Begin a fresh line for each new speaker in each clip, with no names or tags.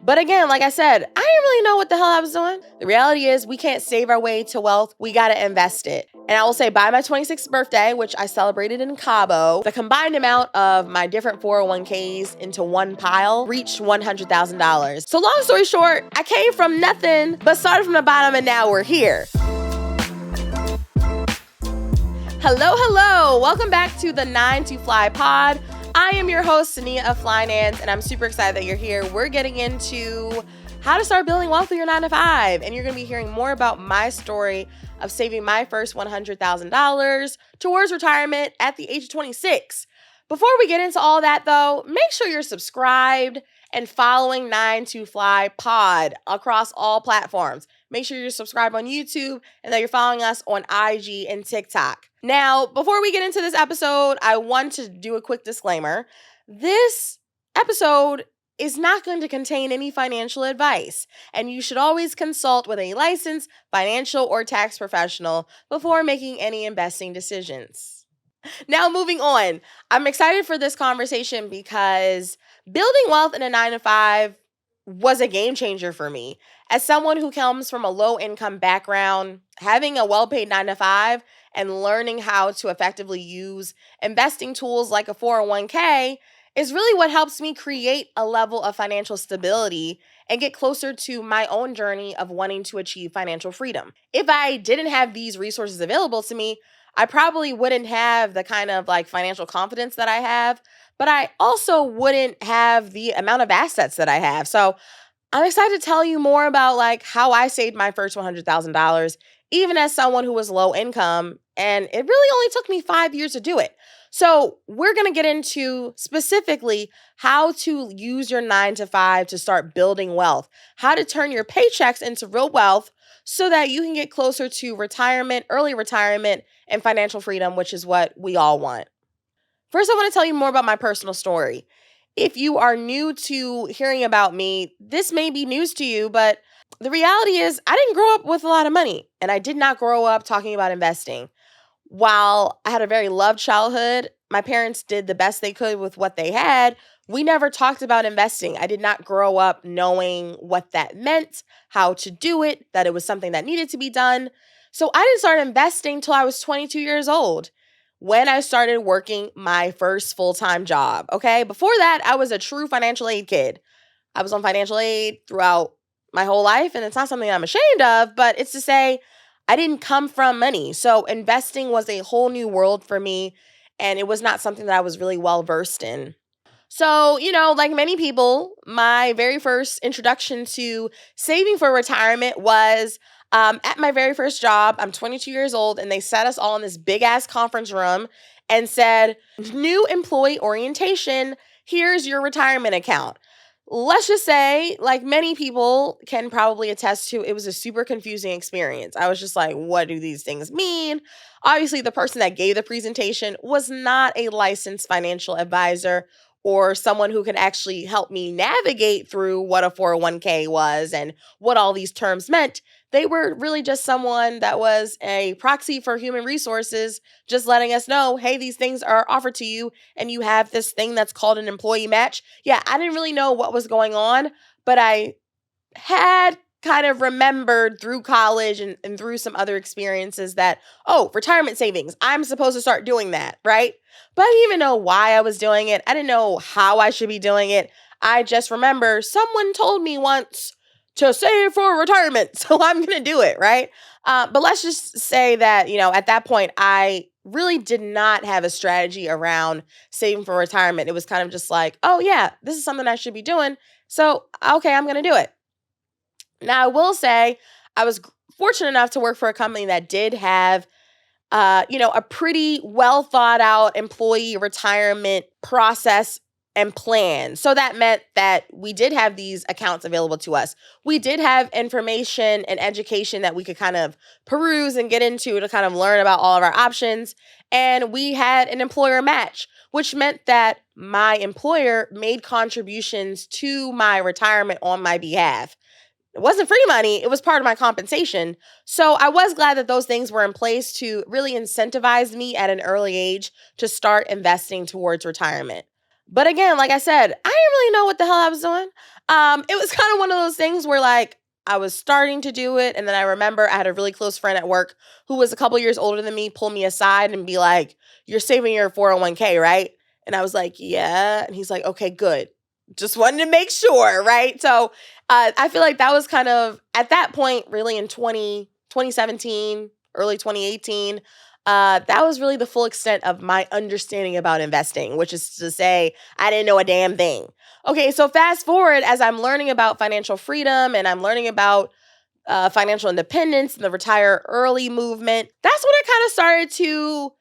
But again, like I said, I didn't really know what the hell I was doing. The reality is we can't save our way to wealth. We got to invest it. And I will say by my 26th birthday, which I celebrated in Cabo, the combined amount of my different 401ks into one pile reached $100,000. So long story short, I came from nothing, but started from the bottom and now we're here. Hello. Welcome back to the 9 to Fly pod. I am your host, Cinneah of Flynanced, and I'm super excited that you're here. We're getting into how to start building wealth with your 9 to 5, and you're going to be hearing more about my story of saving my first $100,000 towards retirement at the age of 26. Before we get into all that, though, make sure you're subscribed and following 9 to Fly pod across all platforms. Make sure you're subscribed on YouTube and that you're following us on IG and TikTok. Now, before we get into this episode, I want to do a quick disclaimer. This episode is not going to contain any financial advice, and you should always consult with a licensed financial or tax professional before making any investing decisions. Now, moving on, I'm excited for this conversation because building wealth in a 9 to 5 was a game changer for me. As someone who comes from a low income background, having a well-paid 9 to 5 and learning how to effectively use investing tools like a 401k is really what helps me create a level of financial stability and get closer to my own journey of wanting to achieve financial freedom. If I didn't have these resources available to me, I probably wouldn't have the kind of financial confidence that I have, but I also wouldn't have the amount of assets that I have. So I'm excited to tell you more about how I saved my first $100,000, even as someone who was low income, and it really only took me 5 years to do it. So we're going to get into specifically how to use your 9 to 5 to start building wealth, how to turn your paychecks into real wealth so that you can get closer to retirement, early retirement, and financial freedom, which is what we all want. First, I want to tell you more about my personal story. If you are new to hearing about me, this may be news to you, but the reality is I didn't grow up with a lot of money, and I did not grow up talking about investing. While I had a very loved childhood, my parents did the best they could with what they had. We never talked about investing. I did not grow up knowing what that meant, how to do it, that it was something that needed to be done. So I didn't start investing until I was 22 years old, when I started working my first full-time job, okay? Before that, I was a true financial aid kid. I was on financial aid throughout my whole life, and it's not something I'm ashamed of, but it's to say I didn't come from money. So investing was a whole new world for me, and it was not something that I was really well-versed in. So, like many people, my very first introduction to saving for retirement was at my very first job. I'm 22 years old, and they sat us all in this big-ass conference room and said, new employee orientation, here's your retirement account. Let's just say, like many people can probably attest to, it was a super confusing experience. I was just like, what do these things mean? Obviously, the person that gave the presentation was not a licensed financial advisor or someone who can actually help me navigate through what a 401k was and what all these terms meant. They were really just someone that was a proxy for human resources, just letting us know, hey, these things are offered to you and you have this thing that's called an employee match. Yeah, I didn't really know what was going on, but I had kind of remembered through college and through some other experiences that, retirement savings, I'm supposed to start doing that, right? But I didn't even know why I was doing it. I didn't know how I should be doing it. I just remember someone told me once to save for retirement, so I'm going to do it, right? But let's just say that, at that point, I really did not have a strategy around saving for retirement. It was kind of just like, oh yeah, this is something I should be doing. So, okay, I'm going to do it. Now, I will say I was fortunate enough to work for a company that did have, a pretty well thought out employee retirement process and plan. So that meant that we did have these accounts available to us. We did have information and education that we could kind of peruse and get into to kind of learn about all of our options. And we had an employer match, which meant that my employer made contributions to my retirement on my behalf. It wasn't free money. It was part of my compensation. So I was glad that those things were in place to really incentivize me at an early age to start investing towards retirement. But again, like I said, I didn't really know what the hell I was doing. It was kind of one of those things where like I was starting to do it. And then I remember I had a really close friend at work who was a couple years older than me pull me aside and be like, "You're saving your 401k, right?" And I was like, "Yeah." And he's like, "Okay, good. Just wanted to make sure," right? So I feel like that was kind of at that point, really in 2017, early 2018. That was really the full extent of my understanding about investing, which is to say, I didn't know a damn thing. Okay, so fast forward as I'm learning about financial freedom and I'm learning about financial independence and the retire early movement. That's when I kind of started to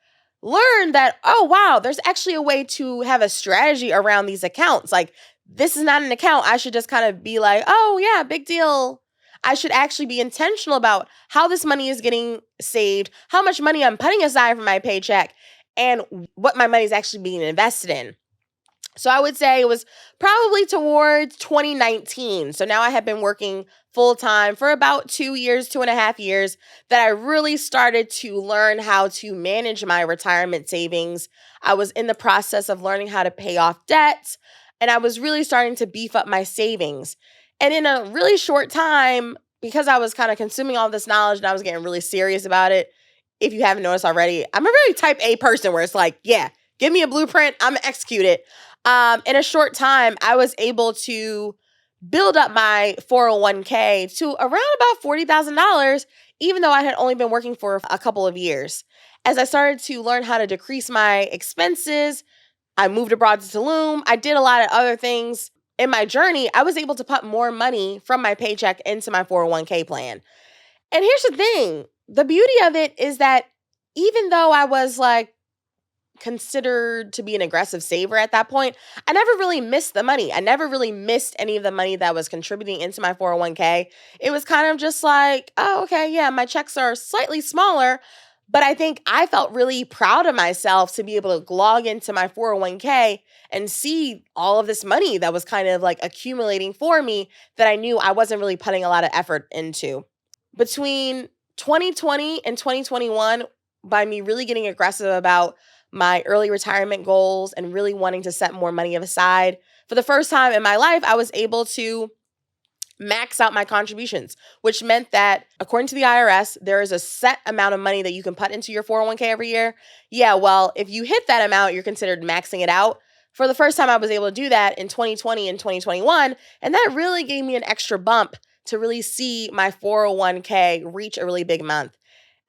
learn that, oh, wow, there's actually a way to have a strategy around these accounts. Like, this is not an account. I should just kind of be like, oh, yeah, big deal. I should actually be intentional about how this money is getting saved, how much money I'm putting aside from my paycheck, and what my money is actually being invested in. So I would say it was probably towards 2019. So now I have been working full time for about 2.5 years, that I really started to learn how to manage my retirement savings. I was in the process of learning how to pay off debts, and I was really starting to beef up my savings. And in a really short time, because I was kind of consuming all this knowledge and I was getting really serious about it, if you haven't noticed already, I'm a very type A person where it's like, yeah, give me a blueprint, I'm gonna execute it. In a short time, I was able to build up my 401k to around about $40,000, even though I had only been working for a couple of years. As I started to learn how to decrease my expenses, I moved abroad to Tulum. I did a lot of other things in my journey. I was able to put more money from my paycheck into my 401k plan. And here's the thing. The beauty of it is that even though I was like considered to be an aggressive saver at that point, I never really missed the money. I never really missed any of the money that was contributing into my 401k. It was kind of just like, oh, okay, yeah, my checks are slightly smaller, but I think I felt really proud of myself to be able to log into my 401k and see all of this money that was kind of like accumulating for me that I knew I wasn't really putting a lot of effort into. Between 2020 and 2021, by me really getting aggressive about my early retirement goals and really wanting to set more money aside, for the first time in my life, I was able to max out my contributions, which meant that according to the IRS, there is a set amount of money that you can put into your 401k every year. Yeah, well, if you hit that amount, you're considered maxing it out. For the first time, I was able to do that in 2020 and 2021, and that really gave me an extra bump to really see my 401k reach a really big month.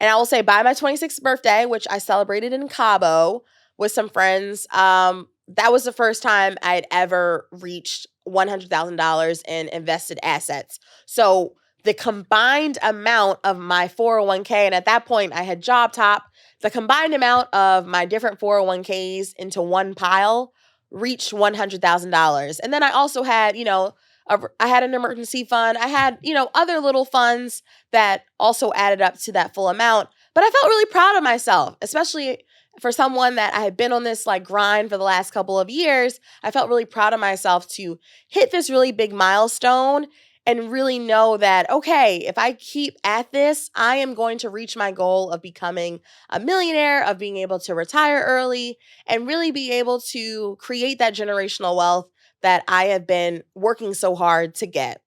And I will say by my 26th birthday, which I celebrated in Cabo with some friends, that was the first time I'd ever reached $100,000 in invested assets. So the combined amount of my 401k, and at that point I had Job Top, the combined amount of my different 401ks into one pile reached $100,000. And then I also had, I had an emergency fund. I had, other little funds that also added up to that full amount. But I felt really proud of myself, especially for someone that I had been on this like grind for the last couple of years. I felt really proud of myself to hit this really big milestone and really know that, okay, if I keep at this, I am going to reach my goal of becoming a millionaire, of being able to retire early, and really be able to create that generational wealth that I have been working so hard to get.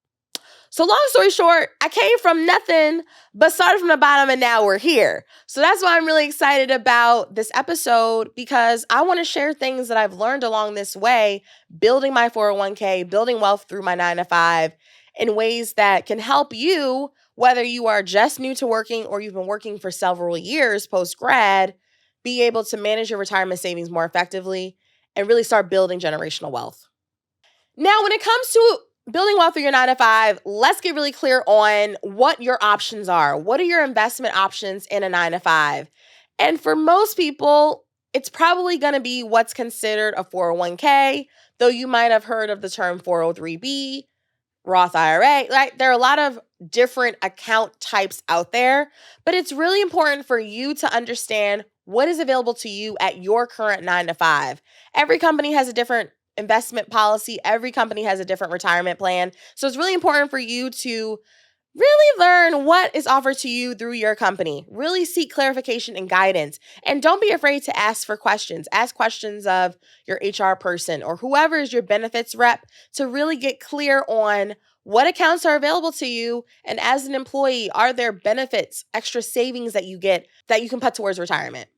So long story short, I came from nothing, but started from the bottom, and now we're here. So that's why I'm really excited about this episode, because I want to share things that I've learned along this way, building my 401k, building wealth through my 9 to 5, in ways that can help you, whether you are just new to working or you've been working for several years post-grad, be able to manage your retirement savings more effectively and really start building generational wealth. Now, when it comes to building wealth through your 9 to 5, let's get really clear on what your options are. What are your investment options in a 9 to 5? And for most people, it's probably going to be what's considered a 401k, though you might have heard of the term 403b, Roth IRA. Like, there are a lot of different account types out there, but it's really important for you to understand what is available to you at your current 9 to 5. Every company has a different investment policy. Every company has a different retirement plan. So it's really important for you to Really learn what is offered to you through your company. Really seek clarification and guidance. And don't be afraid to ask for questions. Ask questions of your HR person or whoever is your benefits rep to really get clear on what accounts are available to you. And as an employee, are there benefits, extra savings that you get that you can put towards retirement?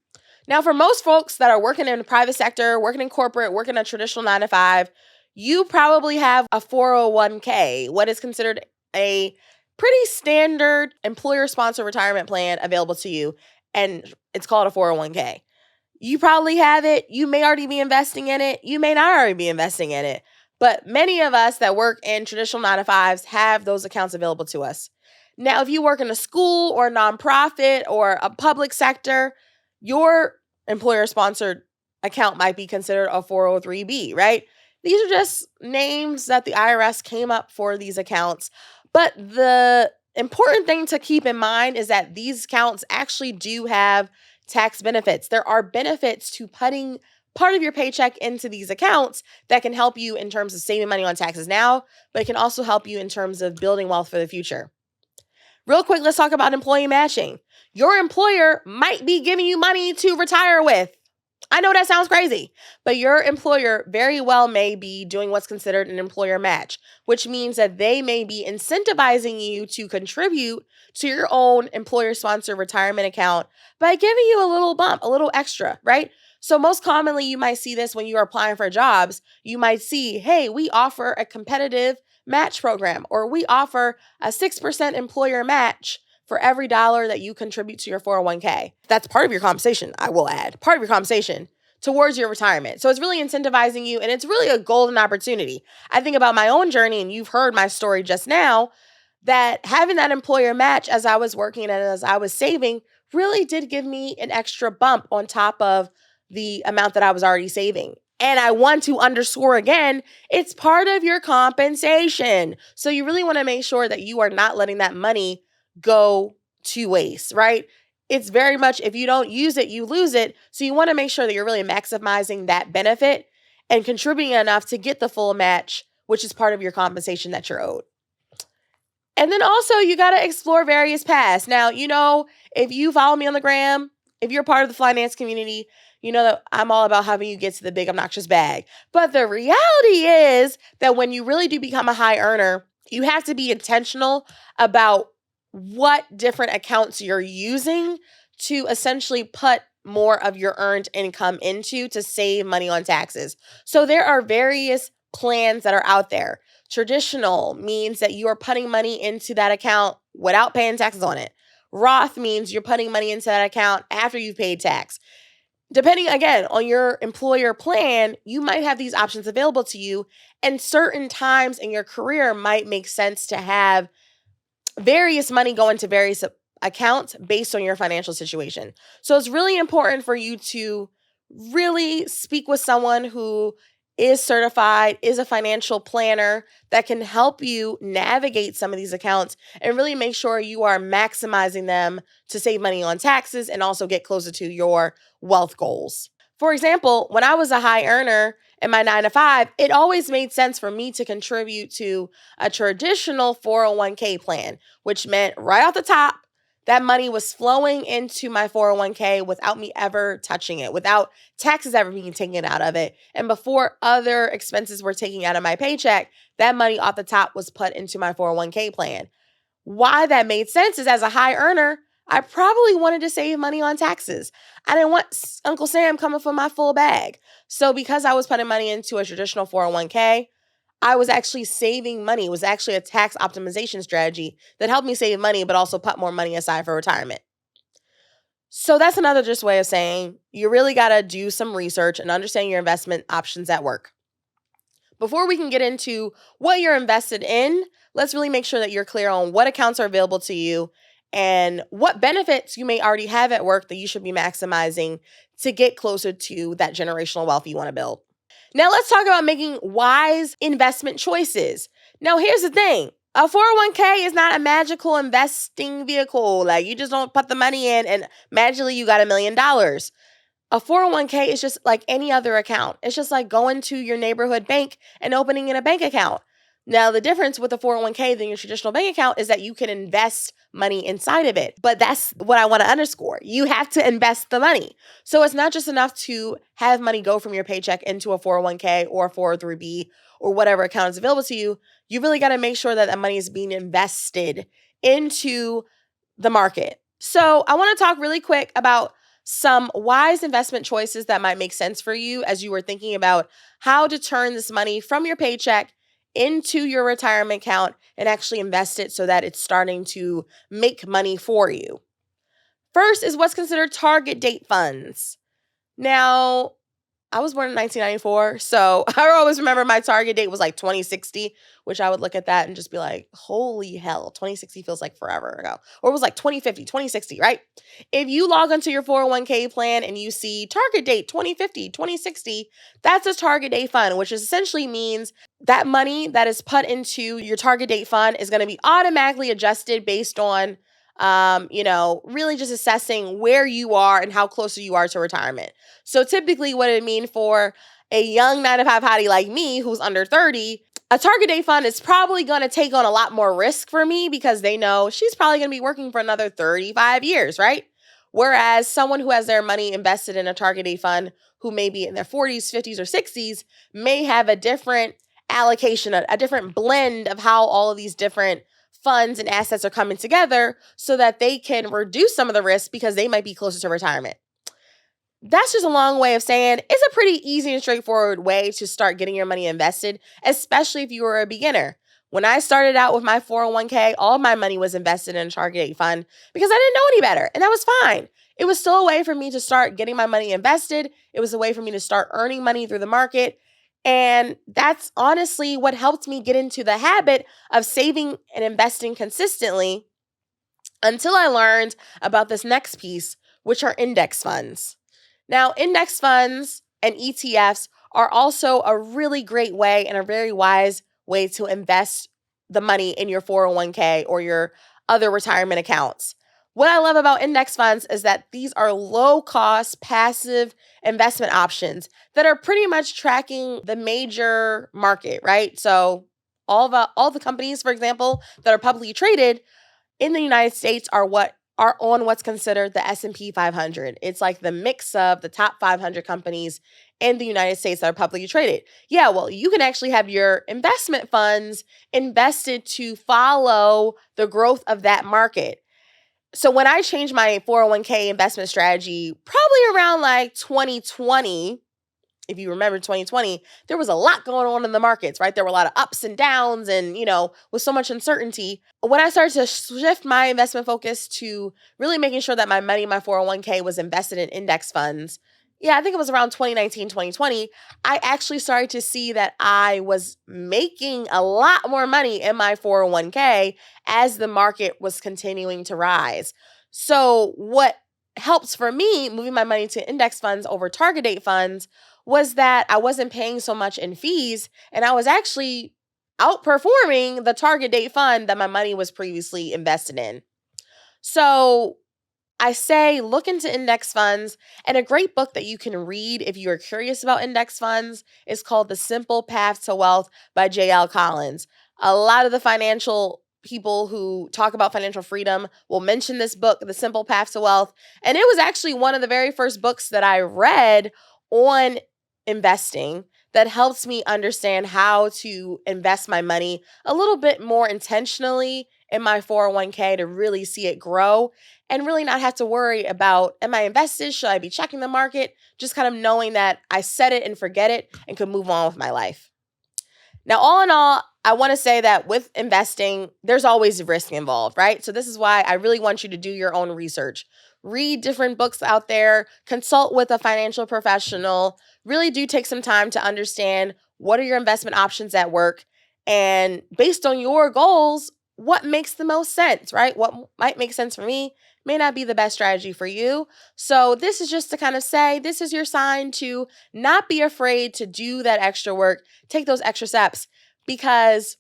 Now, for most folks that are working in the private sector, working in corporate, working a traditional 9 to 5, you probably have a 401k, what is considered a pretty standard employer-sponsored retirement plan available to you, and it's called a 401k. You probably have it. You may already be investing in it. You may not already be investing in it. But many of us that work in traditional 9 to 5s have those accounts available to us. Now, if you work in a school or a nonprofit or a public sector, your employer-sponsored account might be considered a 403b, right? These are just names that the IRS came up for these accounts. But the important thing to keep in mind is that these accounts actually do have tax benefits. There are benefits to putting part of your paycheck into these accounts that can help you in terms of saving money on taxes now, but it can also help you in terms of building wealth for the future. Real quick, let's talk about employee matching. Your employer might be giving you money to retire with. I know that sounds crazy, but your employer very well may be doing what's considered an employer match, which means that they may be incentivizing you to contribute to your own employer-sponsored retirement account by giving you a little bump, a little extra, right? So most commonly, you might see this when you are applying for jobs. You might see, hey, we offer a competitive match program, or we offer a 6% employer match for every dollar that you contribute to your 401k. That's part of your compensation, I will add, part of your compensation towards your retirement. So it's really incentivizing you, and it's really a golden opportunity. I think about my own journey, and you've heard my story just now, that having that employer match as I was working and as I was saving really did give me an extra bump on top of the amount that I was already saving. And I want to underscore again, it's part of your compensation. So you really want to make sure that you are not letting that money go to waste, right? It's very much, if you don't use it, you lose it. So you want to make sure that you're really maximizing that benefit and contributing enough to get the full match, which is part of your compensation that you're owed. And then also you got to explore various paths. Now, if you follow me on the gram, if you're part of the finance community, you know that I'm all about having you get to the big obnoxious bag. But the reality is that when you really do become a high earner, you have to be intentional about what different accounts you're using to essentially put more of your earned income into to save money on taxes. So there are various plans that are out there. Traditional means that you are putting money into that account without paying taxes on it. Roth means you're putting money into that account after you've paid tax. Depending, again, on your employer plan, you might have these options available to you, and certain times in your career might make sense to have various money go into various accounts based on your financial situation. So it's really important for you to really speak with someone who is certified, is a financial planner that can help you navigate some of these accounts and really make sure you are maximizing them to save money on taxes and also get closer to your wealth goals. For example, when I was a high earner in my 9 to 5, it always made sense for me to contribute to a traditional 401k plan, which meant right off the top, that money was flowing into my 401k without me ever touching it, without taxes ever being taken out of it. And before other expenses were taken out of my paycheck, that money off the top was put into my 401k plan. Why that made sense is as a high earner, I probably wanted to save money on taxes. I didn't want Uncle Sam coming for my full bag. So because I was putting money into a traditional 401k, I was actually saving money. It was actually a tax optimization strategy that helped me save money, but also put more money aside for retirement. So that's another just way of saying you really got to do some research and understand your investment options at work. Before we can get into what you're invested in, let's really make sure that you're clear on what accounts are available to you and what benefits you may already have at work that you should be maximizing to get closer to that generational wealth you want to build. Now let's talk about making wise investment choices. Now here's the thing. A 401k is not a magical investing vehicle. Like you just don't put the money in and magically you got $1 million. A 401k is just like any other account. It's just like going to your neighborhood bank and opening in a bank account. Now, the difference with the 401k than your traditional bank account is that you can invest money inside of it. But that's what I want to underscore. You have to invest the money. So it's not just enough to have money go from your paycheck into a 401k or a 403b or whatever account is available to you. You really got to make sure that that money is being invested into the market. So I want to talk really quick about some wise investment choices that might make sense for you as you were thinking about how to turn this money from your paycheck into your retirement account and actually invest it so that it's starting to make money for you. First is what's considered target date funds. Now, I was born in 1994, so I always remember my target date was like 2060, which I would look at that and just be like, holy hell, 2060 feels like forever ago. Or it was like 2050, 2060, right? If you log onto your 401k plan and you see target date 2050, 2060, that's a target date fund, which essentially means that money that is put into your target date fund is going to be automatically adjusted based on really just assessing where you are and how close you are to retirement. So typically what it mean for a young 9-to-5 hottie like me who's under 30, a target date fund is probably going to take on a lot more risk for me because they know she's probably going to be working for another 35 years, right? Whereas someone who has their money invested in a target date fund who may be in their 40s, 50s, or 60s may have a different allocation, a different blend of how all of these different funds and assets are coming together so that they can reduce some of the risk because they might be closer to retirement. That's just a long way of saying it's a pretty easy and straightforward way to start getting your money invested, especially if you were a beginner. When I started out with my 401k, all my money was invested in a target date fund because I didn't know any better, and that was fine. It was still a way for me to start getting my money invested. It was a way for me to start earning money through the market. And that's honestly what helped me get into the habit of saving and investing consistently until I learned about this next piece, which are index funds. Now, index funds and ETFs are also a really great way and a very wise way to invest the money in your 401k or your other retirement accounts. What I love about index funds is that these are low-cost, passive investment options that are pretty much tracking the major market, right? So all the companies, for example, that are publicly traded in the United States are on what's considered the S&P 500. It's like the mix of the top 500 companies in the United States that are publicly traded. Yeah, well, you can actually have your investment funds invested to follow the growth of that market. So when I changed my 401k investment strategy, probably around like 2020, if you remember 2020, there was a lot going on in the markets, right? There were a lot of ups and downs and, with so much uncertainty. When I started to shift my investment focus to really making sure that my money, my 401k was invested in index funds, I think it was around 2019, 2020, I actually started to see that I was making a lot more money in my 401k as the market was continuing to rise. So what helps for me moving my money to index funds over target date funds was that I wasn't paying so much in fees and I was actually outperforming the target date fund that my money was previously invested in. So I say look into index funds, and a great book that you can read if you are curious about index funds is called The Simple Path to Wealth by J.L. Collins. A lot of the financial people who talk about financial freedom will mention this book, The Simple Path to Wealth, and it was actually one of the very first books that I read on investing that helps me understand how to invest my money a little bit more intentionally in my 401k to really see it grow and really not have to worry about, am I invested? Should I be checking the market? Just kind of knowing that I set it and forget it and could move on with my life. Now, all in all, I want to say that with investing, there's always risk involved, right? So this is why I really want you to do your own research. Read different books out there, consult with a financial professional, really do take some time to understand what are your investment options at work, and based on your goals, what makes the most sense, right? What might make sense for me may not be the best strategy for you. So this is just to kind of say, this is your sign to not be afraid to do that extra work, take those extra steps, because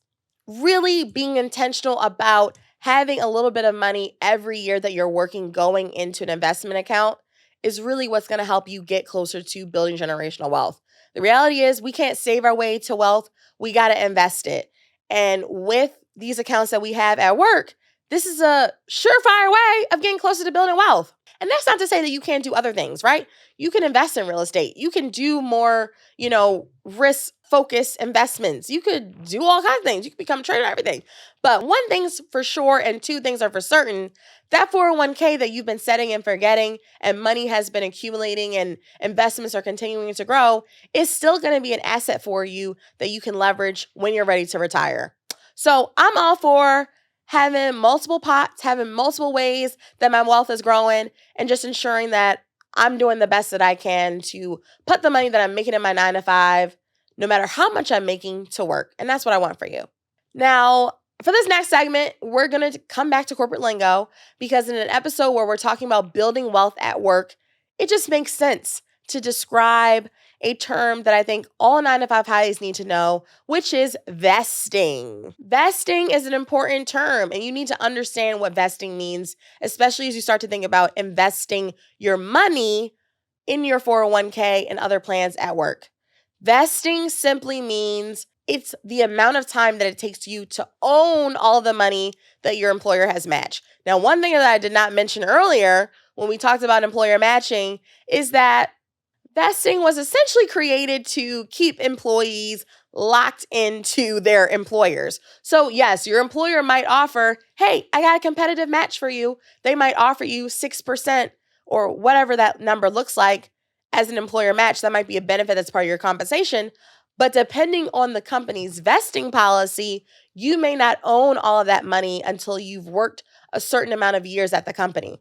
really being intentional about having a little bit of money every year that you're working going into an investment account is really what's going to help you get closer to building generational wealth. The reality is we can't save our way to wealth. We got to invest it. And with these accounts that we have at work, this is a surefire way of getting closer to building wealth. And that's not to say that you can't do other things, right? You can invest in real estate. You can do more, risk focused investments. You could do all kinds of things. You could become a trader, everything. But one thing's for sure, and two things are for certain. That 401k that you've been setting and forgetting, and money has been accumulating and investments are continuing to grow, is still going to be an asset for you that you can leverage when you're ready to retire. So I'm all for having multiple pots, having multiple ways that my wealth is growing, and just ensuring that I'm doing the best that I can to put the money that I'm making in my 9 to 5, no matter how much I'm making, to work. And that's what I want for you. Now, for this next segment, we're going to come back to corporate lingo, because in an episode where we're talking about building wealth at work, it just makes sense to describe a term that I think all 9 to 5 hotties need to know, which is vesting. Vesting is an important term, and you need to understand what vesting means, especially as you start to think about investing your money in your 401k and other plans at work. Vesting simply means it's the amount of time that it takes you to own all the money that your employer has matched. Now, one thing that I did not mention earlier when we talked about employer matching is that vesting was essentially created to keep employees locked into their employers. So yes, your employer might offer, hey, I got a competitive match for you. They might offer you 6% or whatever that number looks like as an employer match. That might be a benefit that's part of your compensation. But depending on the company's vesting policy, you may not own all of that money until you've worked a certain amount of years at the company.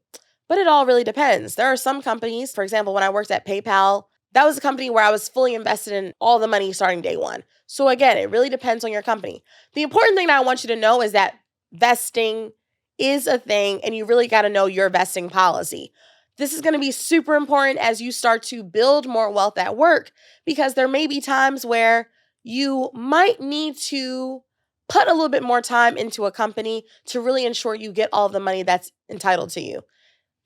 But it all really depends. There are some companies, for example, when I worked at PayPal, that was a company where I was fully invested in all the money starting day one. So again, it really depends on your company. The important thing that I want you to know is that vesting is a thing, and you really got to know your vesting policy. This is going to be super important as you start to build more wealth at work, because there may be times where you might need to put a little bit more time into a company to really ensure you get all the money that's entitled to you.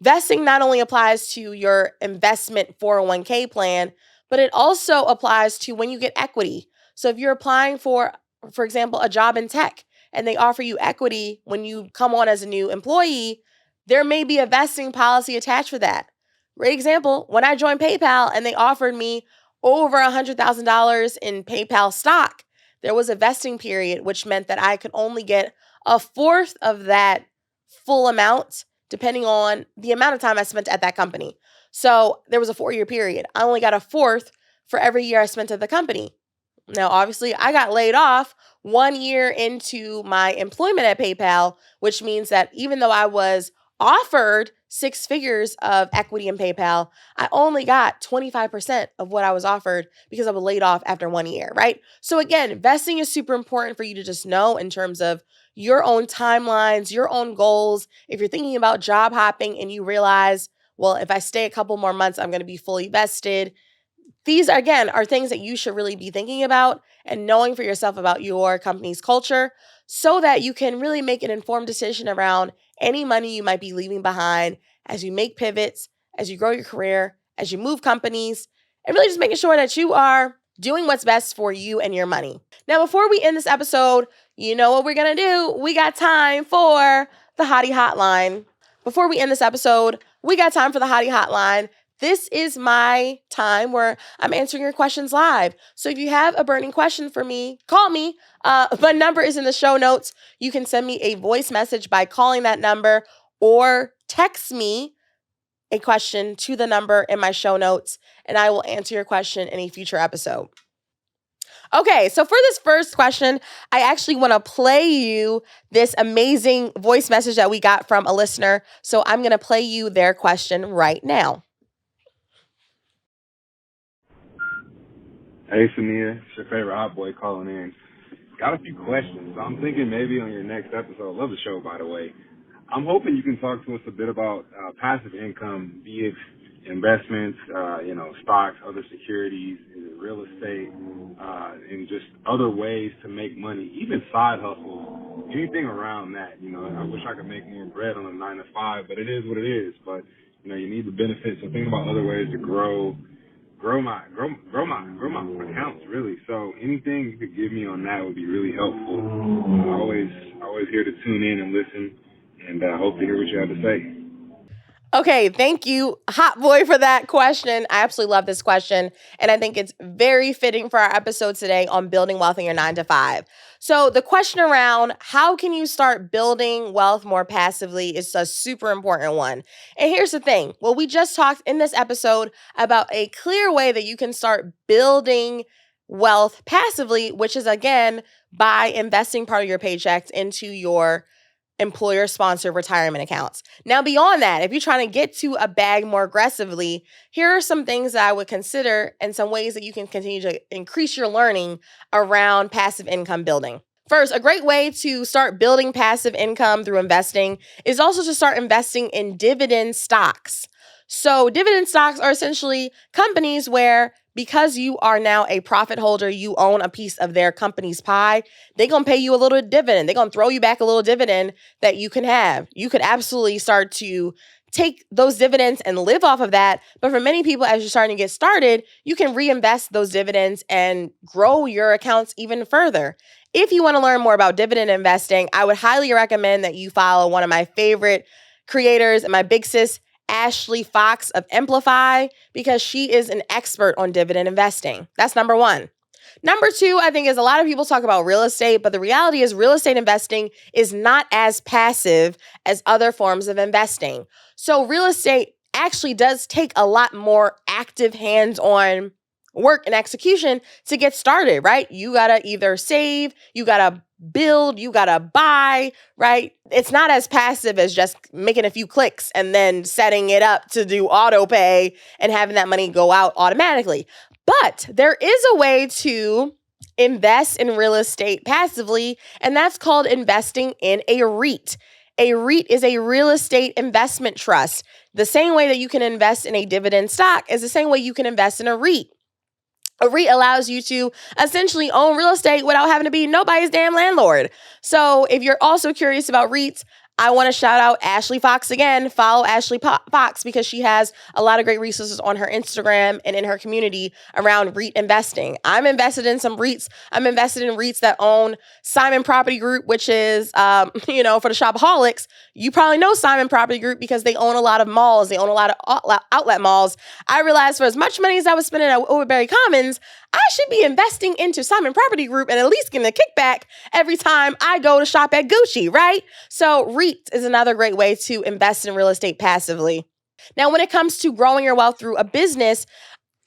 Vesting not only applies to your investment 401k plan, but it also applies to when you get equity. So if you're applying for example, a job in tech, and they offer you equity when you come on as a new employee, there may be a vesting policy attached for that. For example, when I joined PayPal and they offered me over $100,000 in PayPal stock, there was a vesting period, which meant that I could only get a fourth of that full amount depending on the amount of time I spent at that company. So there was a 4-year period. I only got a fourth for every year I spent at the company. Now, obviously, I got laid off 1 year into my employment at PayPal, which means that even though I was offered 6 figures of equity in PayPal, I only got 25% of what I was offered because I was laid off after 1 year, right? So again, vesting is super important for you to just know in terms of your own timelines, your own goals. If you're thinking about job hopping and you realize, well, if I stay a couple more months, I'm going to be fully vested. These, again, are things that you should really be thinking about and knowing for yourself about your company's culture, so that you can really make an informed decision around any money you might be leaving behind as you make pivots, as you grow your career, as you move companies, and really just making sure that you are doing what's best for you and your money. Now, before we end this episode, you know what we're going to do? We got time for the Hottie Hotline. Before we end this episode, we got time for the Hottie Hotline. This is my time where I'm answering your questions live. So if you have a burning question for me, call me. My number is in the show notes. You can send me a voice message by calling that number, or text me a question to the number in my show notes, and I will answer your question in a future episode. Okay, so for this first question, I actually want to play you this amazing voice message that we got from a listener. So I'm going to play you their question right now.
Hey, Cinneah, it's your favorite hot boy calling in. Got a few questions. So I'm thinking maybe on your next episode, love the show, by the way. I'm hoping you can talk to us a bit about passive income, be it investments, stocks, other securities, real estate, and just other ways to make money, even side hustles, anything around that. I wish I could make more bread on a 9 to 5, but it is what it is. But, you need the benefits. So think about other ways to grow grow my accounts really. So anything you could give me on that would be really helpful. Always here to tune in and listen, and hope to hear what you have to say.
Okay, thank you, Hot Boy, for that question. I absolutely love this question, and I think it's very fitting for our episode today on building wealth in your 9 to 5. So the question around how can you start building wealth more passively is a super important one. And here's the thing. Well, we just talked in this episode about a clear way that you can start building wealth passively, which is, again, by investing part of your paychecks into your employer-sponsored retirement accounts. Now, beyond that, if you're trying to get to a bag more aggressively, here are some things that I would consider and some ways that you can continue to increase your learning around passive income building. First, a great way to start building passive income through investing is also to start investing in dividend stocks. So dividend stocks are essentially companies where, because you are now a profit holder, you own a piece of their company's pie, they're going to pay you a little dividend. They're going to throw you back a little dividend that you can have. You could absolutely start to take those dividends and live off of that. But for many people, as you're starting to get started, you can reinvest those dividends and grow your accounts even further. If you want to learn more about dividend investing, I would highly recommend that you follow one of my favorite creators and my big sis, Ashley Fox of Amplify, because she is an expert on dividend investing. That's number one. Number two, I think, is a lot of people talk about real estate, but the reality is real estate investing is not as passive as other forms of investing. So real estate actually does take a lot more active hands-on work and execution to get started, right? You got to either save, you got to build, you got to buy, right? It's not as passive as just making a few clicks and then setting it up to do auto pay and having that money go out automatically. But there is a way to invest in real estate passively, and that's called investing in a REIT. A REIT is a real estate investment trust. The same way that you can invest in a dividend stock is the same way you can invest in a REIT. A REIT allows you to essentially own real estate without having to be nobody's damn landlord. So if you're also curious about REITs, I want to shout out Ashley Fox again. Follow Ashley Fox because she has a lot of great resources on her Instagram and in her community around REIT investing. I'm invested in some REITs. I'm invested in REITs that own Simon Property Group, which is, for the shopaholics. You probably know Simon Property Group because they own a lot of malls. They own a lot of outlet malls. I realized for as much money as I was spending at Overberry Commons, I should be investing into Simon Property Group and at least getting a kickback every time I go to shop at Gucci, right? So REIT is another great way to invest in real estate passively. Now, when it comes to growing your wealth through a business,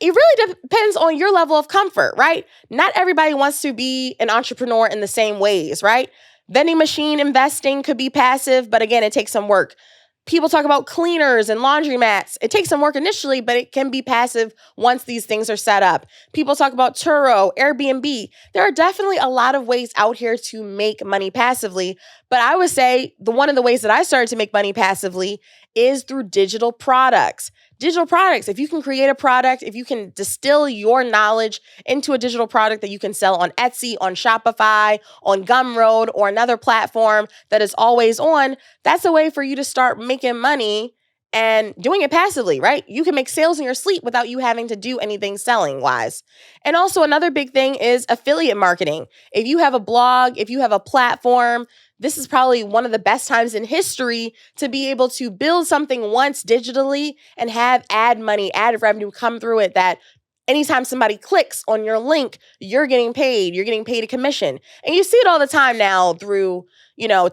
it really depends on your level of comfort, right? Not everybody wants to be an entrepreneur in the same ways, right? Vending machine investing could be passive, but again, it takes some work. People talk about cleaners and laundromats. It takes some work initially, but it can be passive once these things are set up. People talk about Turo, Airbnb. There are definitely a lot of ways out here to make money passively, but I would say one of the ways that I started to make money passively is through digital products. Digital products, if you can create a product, if you can distill your knowledge into a digital product that you can sell on Etsy, on Shopify, on Gumroad, or another platform that is always on, that's a way for you to start making money and doing it passively, right? You can make sales in your sleep without you having to do anything selling wise. And also another big thing is affiliate marketing. If you have a blog, if you have a platform, this is probably one of the best times in history to be able to build something once digitally and have ad money, ad revenue come through it that anytime somebody clicks on your link, you're getting paid. You're getting paid a commission. And you see it all the time now through,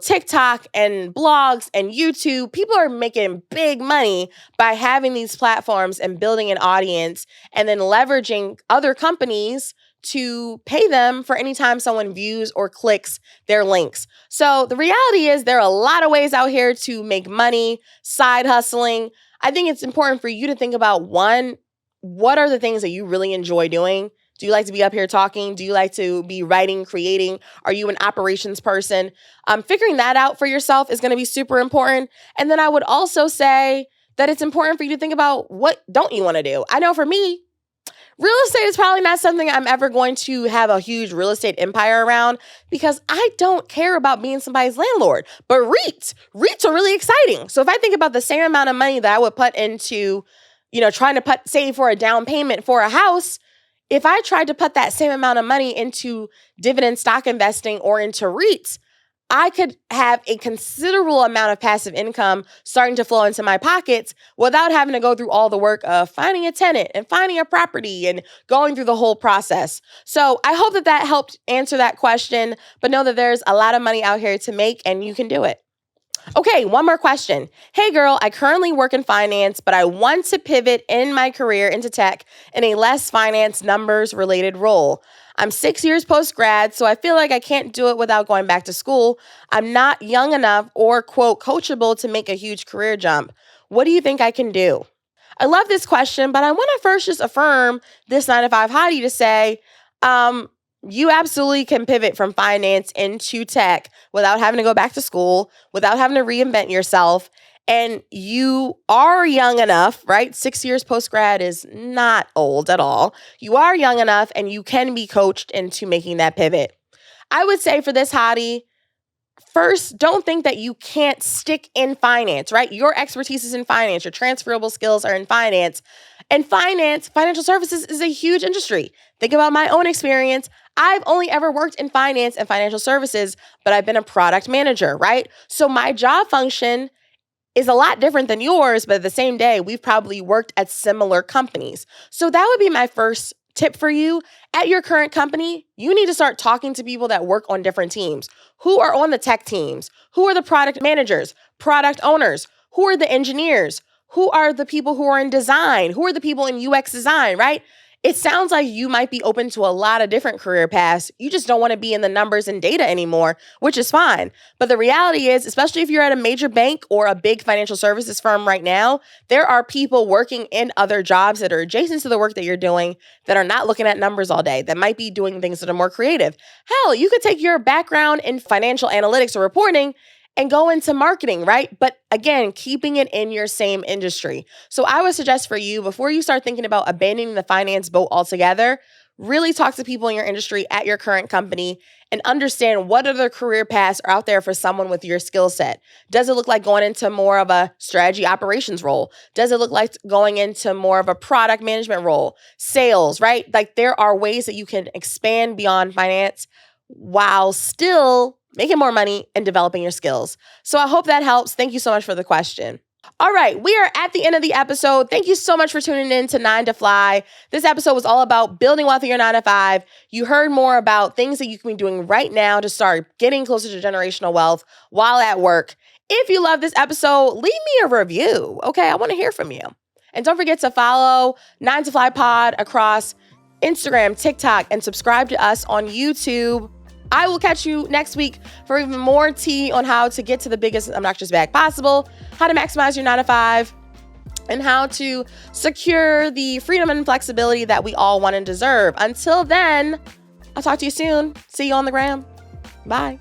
TikTok and blogs and YouTube. People are making big money by having these platforms and building an audience and then leveraging other companies to pay them for any time someone views or clicks their links. So the reality is there are a lot of ways out here to make money, side hustling. I think it's important for you to think about, one, what are the things that you really enjoy doing? Do you like to be up here talking? Do you like to be writing, creating? Are you an operations person? Figuring that out for yourself is going to be super important. And then I would also say that it's important for you to think about, what don't you want to do? I know for me, real estate is probably not something I'm ever going to have a huge real estate empire around because I don't care about being somebody's landlord. But REITs are really exciting. So if I think about the same amount of money that I would put into trying to save for a down payment for a house, if I tried to put that same amount of money into dividend stock investing or into REITs, I could have a considerable amount of passive income starting to flow into my pockets without having to go through all the work of finding a tenant and finding a property and going through the whole process. So I hope that helped answer that question, but know that there's a lot of money out here to make and you can do it. Okay, one more question. Hey girl, I currently work in finance, but I want to pivot in my career into tech in a less finance numbers related role. I'm 6 years post-grad, so I feel like I can't do it without going back to school. I'm not young enough or, quote, coachable to make a huge career jump. What do you think I can do? I love this question, but I want to first just affirm this 9-to-5 hottie to say, you absolutely can pivot from finance into tech without having to go back to school, without having to reinvent yourself. And you are young enough, right? 6 years post-grad is not old at all. You are young enough and you can be coached into making that pivot. I would say for this hottie, first, don't think that you can't stick in finance, right? Your expertise is in finance. Your transferable skills are in finance. And financial services is a huge industry. Think about my own experience. I've only ever worked in finance and financial services, but I've been a product manager, right? So my job function is a lot different than yours, but at the same day, we've probably worked at similar companies. So that would be my first tip for you. At your current company, you need to start talking to people that work on different teams. Who are on the tech teams? Who are the product managers, product owners? Who are the engineers? Who are the people who are in design? Who are the people in UX design, right? It sounds like you might be open to a lot of different career paths. You just don't want to be in the numbers and data anymore, which is fine. But the reality is, especially if you're at a major bank or a big financial services firm right now, there are people working in other jobs that are adjacent to the work that you're doing that are not looking at numbers all day, that might be doing things that are more creative. Hell, you could take your background in financial analytics or reporting and go into marketing, right? But again, keeping it in your same industry. So I would suggest for you, before you start thinking about abandoning the finance boat altogether, really talk to people in your industry at your current company and understand what other career paths are out there for someone with your skill set. Does it look like going into more of a strategy operations role? Does it look like going into more of a product management role? Sales, right? Like there are ways that you can expand beyond finance while still making more money and developing your skills. So I hope that helps. Thank you so much for the question. All right, we are at the end of the episode. Thank you so much for tuning in to 9 to Fly. This episode was all about building wealth in your 9 to 5. You heard more about things that you can be doing right now to start getting closer to generational wealth while at work. If you love this episode, leave me a review. Okay, I want to hear from you. And don't forget to follow 9 to Fly Pod across Instagram, TikTok, and subscribe to us on YouTube. I will catch you next week for even more tea on how to get to the biggest obnoxious bag possible, how to maximize your 9 to 5, and how to secure the freedom and flexibility that we all want and deserve. Until then, I'll talk to you soon. See you on the gram. Bye.